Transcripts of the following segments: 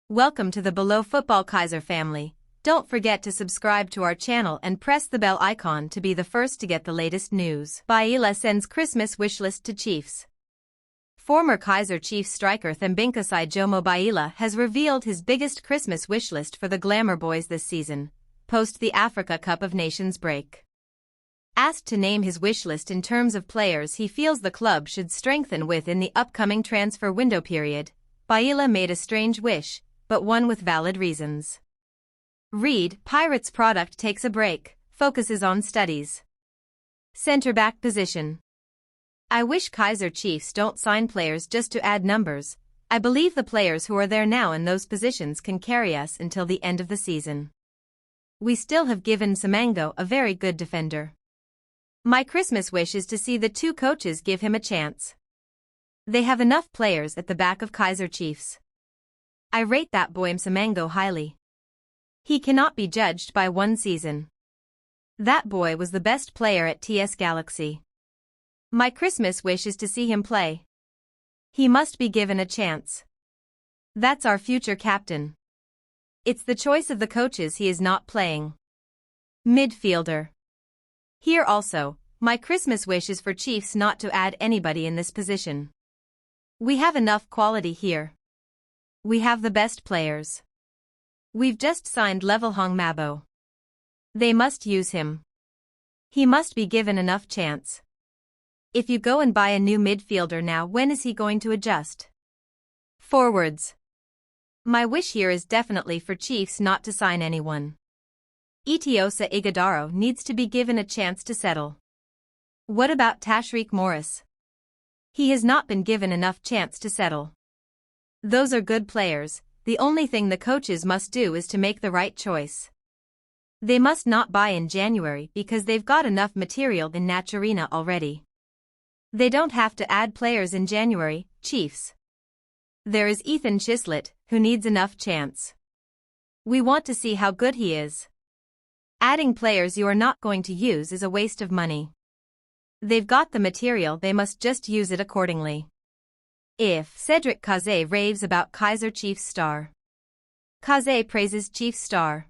Welcome to the Below Football Kaizer family. Don't forget to subscribe to our channel and press the bell icon to be the first to get the latest news. Baila sends Christmas wishlist to Chiefs. Former Kaizer Chiefs striker Thembinkosi Jomo Baila has revealed his biggest Christmas wishlist for the Glamour Boys this season, post the Africa Cup of Nations break. Asked to name his wishlist in terms of players he feels the club should strengthen with in the upcoming transfer window period, Baila made a strange wish, but one with valid reasons. Read, Pirates product takes a break, focuses on studies. Centre-back position. I wish Kaizer Chiefs don't sign players just to add numbers. I believe the players who are there now in those positions can carry us until the end of the season. We still have given Semengo a very good defender. My Christmas wish is to see the two coaches give him a chance. They have enough players at the back of Kaizer Chiefs. I rate that boy Semengo highly. He cannot be judged by one season. That boy was the best player at TS Galaxy. My Christmas wish is to see him play. He must be given a chance. That's our future captain. It's the choice of the coaches he is not playing. Midfielder. Here also, my Christmas wish is for Chiefs not to add anybody in this position. We have enough quality here. We have the best players. We've just signed Levelhong Mabo. They must use him. He must be given enough chance. If you go and buy a new midfielder now, when is he going to adjust? Forwards. My wish here is definitely for Chiefs not to sign anyone. Itiosa Ighodaro needs to be given a chance to settle. What about Tashreeq Morris? He has not been given enough chance to settle. Those are good players, the only thing the coaches must do is to make the right choice. They must not buy in January because they've got enough material in Naturina already. They don't have to add players in January, Chiefs. There is Ethan Chislett, who needs enough chance. We want to see how good he is. Adding players you are not going to use is a waste of money. They've got the material, they must just use it accordingly. If Cedric Kaizer raves about Kaizer Chiefs star. Kaizer praises Chiefs star.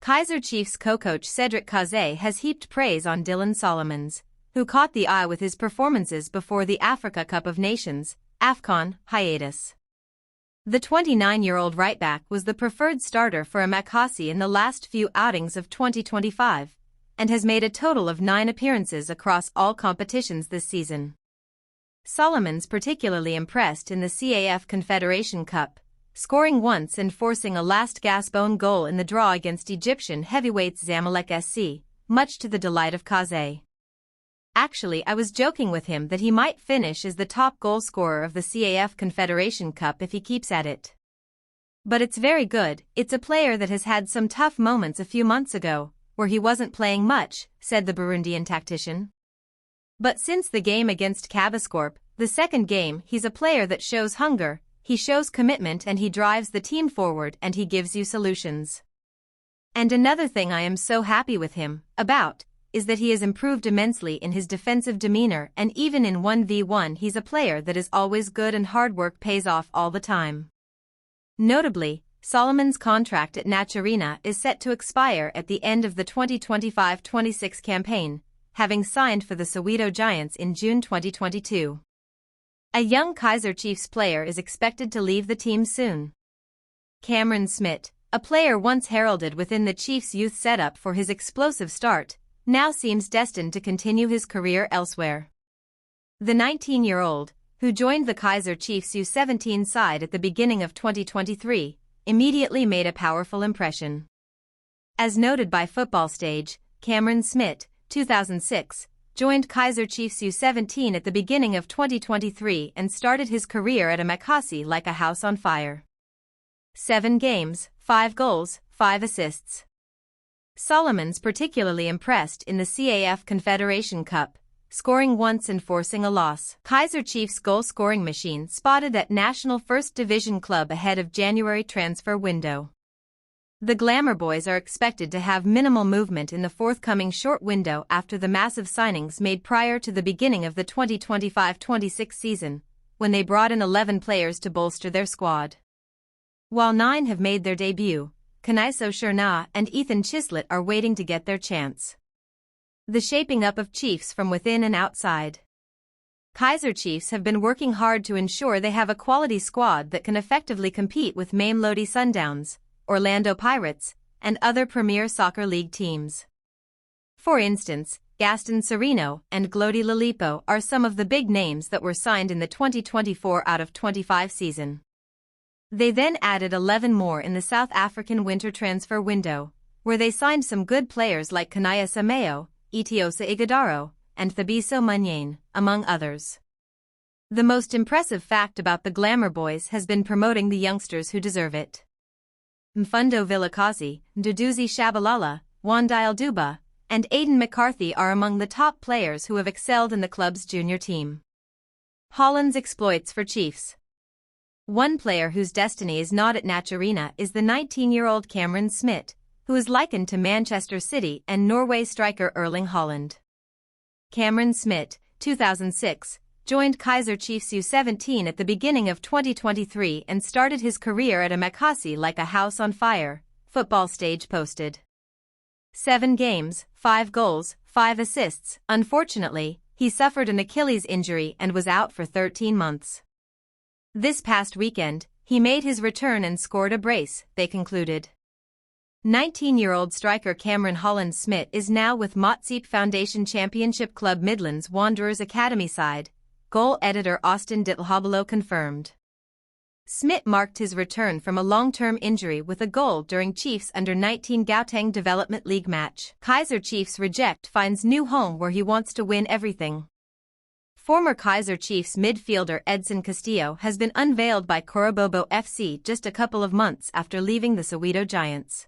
Kaizer Chiefs co-coach Cedric Kaizer has heaped praise on Dylan Solomons, who caught the eye with his performances before the Africa Cup of Nations, AFCON, hiatus. The 29-year-old right-back was the preferred starter for Amakhosi in the last few outings of 2025, and has made a total of 9 appearances across all competitions this season. Solomons particularly impressed in the CAF Confederation Cup, scoring once and forcing a last-gasp own goal in the draw against Egyptian heavyweights Zamalek SC, much to the delight of Kaizer. Actually, I was joking with him that he might finish as the top goal scorer of the CAF Confederation Cup if he keeps at it. But it's very good, it's a player that has had some tough moments a few months ago, where he wasn't playing much, said the Burundian tactician. But since the game against Kabascorp, the second game, he's a player that shows hunger, he shows commitment and he drives the team forward and he gives you solutions. And another thing I am so happy with him about is that he has improved immensely in his defensive demeanor, and even in 1v1 he's a player that is always good and hard work pays off all the time. Notably, Solomon's contract at Naturina is set to expire at the end of the 2025-26 campaign, having signed for the Soweto Giants in June 2022. A young Kaizer Chiefs player is expected to leave the team soon. Cameron Smith, a player once heralded within the Chiefs youth setup for his explosive start, now seems destined to continue his career elsewhere. The 19-year-old, who joined the Kaizer Chiefs U17 side at the beginning of 2023, immediately made a powerful impression. As noted by Football Stage, Cameron Smith, 2006, joined Kaizer Chiefs U17 at the beginning of 2023 and started his career at Amakhosi like a house on fire. 7 games, 5 goals, 5 assists. Solomons particularly impressed in the CAF Confederation Cup, scoring once and forcing a loss. Kaizer Chiefs goal-scoring machine spotted at National First Division club ahead of January transfer window. The Glamour Boys are expected to have minimal movement in the forthcoming short window after the massive signings made prior to the beginning of the 2025-26 season, when they brought in 11 players to bolster their squad. While 9 have made their debut, Kaizer Chiefs and Ethan Chislett are waiting to get their chance. The shaping up of Chiefs from within and outside. Kaizer Chiefs have been working hard to ensure they have a quality squad that can effectively compete with Mamelodi Sundowns, Orlando Pirates, and other Premier Soccer League teams. For instance, Gaston Sereno and Glody Lalipo are some of the big names that were signed in the 2024 out of 25 season. They then added 11 more in the South African winter transfer window, where they signed some good players like Kanaya Sameo, Itiosa Ighodaro, and Thabiso Munyane, among others. The most impressive fact about the Glamour Boys has been promoting the youngsters who deserve it. Mfundo Vilakazi, Nduduzi Shabalala, Wandile Duba, and Aidan McCarthy are among the top players who have excelled in the club's junior team. Holland's exploits for Chiefs. One player whose destiny is not at Naturina is the 19-year-old Cameron Smith, who is likened to Manchester City and Norway striker Erling Haaland. Cameron Smith, 2006, joined Kaizer Chiefs U17 at the beginning of 2023 and started his career at Amakhosi like a house on fire, Football Stage posted. 7 games, 5 goals, 5 assists. Unfortunately, he suffered an Achilles injury and was out for 13 months. This past weekend, he made his return and scored a brace, they concluded. 19-year-old striker Cameron Holland Smith is now with Motsepe Foundation Championship Club Midlands Wanderers Academy side, goal editor Austin Dittelhobelo confirmed. Smith marked his return from a long-term injury with a goal during Chiefs Under-19 Gauteng Development League match. Kaizer Chiefs reject finds new home where he wants to win everything. Former Kaizer Chiefs midfielder Edson Castillo has been unveiled by Cororabobo FC just a couple of months after leaving the Soweto Giants.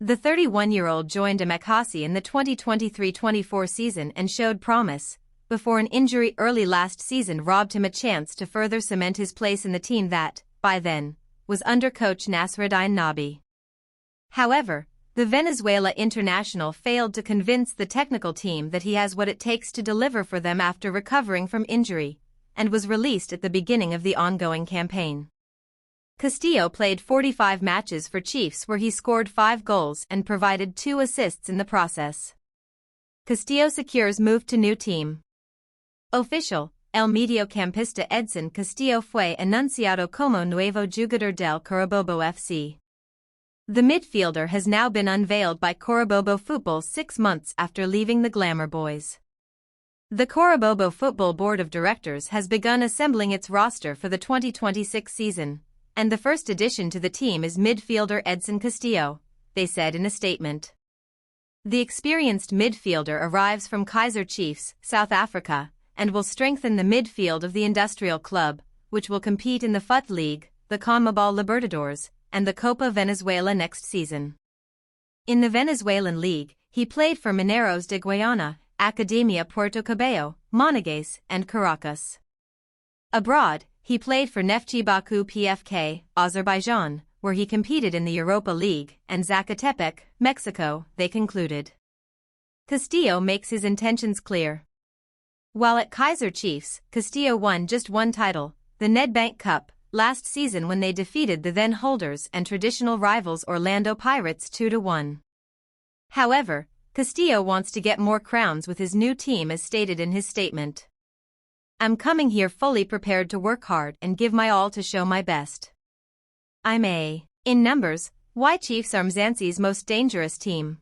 The 31-year-old joined Amakhosi in the 2023-24 season and showed promise, before an injury early last season robbed him a chance to further cement his place in the team that, by then, was under coach Nasruddin Nabi. However, the Venezuela international failed to convince the technical team that he has what it takes to deliver for them after recovering from injury, and was released at the beginning of the ongoing campaign. Castillo played 45 matches for Chiefs where he scored 5 goals and provided 2 assists in the process. Castillo secures move to new team. Official, El mediocampista Edson Castillo fue anunciado como nuevo jugador del Cororabobo FC. The midfielder has now been unveiled by Cororabobo Football 6 months after leaving the Glamour Boys. The Cororabobo Football Board of Directors has begun assembling its roster for the 2026 season, and the first addition to the team is midfielder Edson Castillo, they said in a statement. The experienced midfielder arrives from Kaizer Chiefs, South Africa, and will strengthen the midfield of the Industrial Club, which will compete in the FUT League, the CONMEBOL Libertadores, and the Copa Venezuela next season. In the Venezuelan League, he played for Mineros de Guayana, Academia Puerto Cabello, Monegasque, and Caracas. Abroad, he played for Neftchi Baku PFK, Azerbaijan, where he competed in the Europa League, and Zacatepec, Mexico, they concluded. Castillo makes his intentions clear. While at Kaizer Chiefs, Castillo won just one title, the Nedbank Cup, last season when they defeated the then holders and traditional rivals Orlando Pirates 2-1. However, Castillo wants to get more crowns with his new team as stated in his statement. I'm coming here fully prepared to work hard and give my all to show my best. In numbers, why Chiefs are Mzansi's most dangerous team.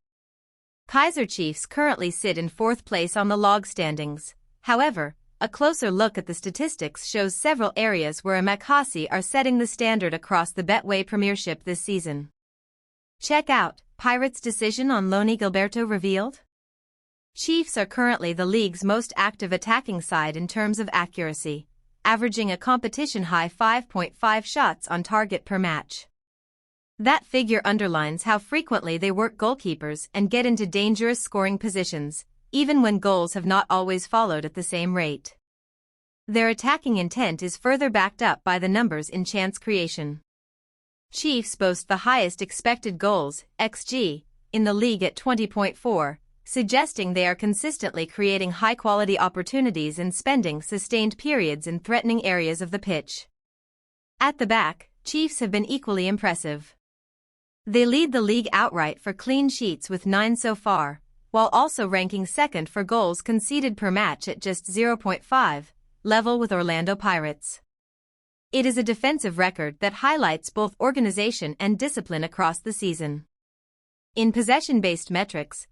Kaizer Chiefs currently sit in 4th place on the log standings. However, a closer look at the statistics shows several areas where Amakhosi are setting the standard across the Betway Premiership this season. Check out, Pirates' decision on Loni Gilberto revealed? Chiefs are currently the league's most active attacking side in terms of accuracy, averaging a competition-high 5.5 shots on target per match. That figure underlines how frequently they work goalkeepers and get into dangerous scoring positions, even when goals have not always followed at the same rate. Their attacking intent is further backed up by the numbers in chance creation. Chiefs boast the highest expected goals, XG, in the league at 20.4, suggesting they are consistently creating high-quality opportunities and spending sustained periods in threatening areas of the pitch. At the back, Chiefs have been equally impressive. They lead the league outright for clean sheets with 9 so far, while also ranking second for goals conceded per match at just 0.5, level with Orlando Pirates. It is a defensive record that highlights both organization and discipline across the season. In possession-based metrics,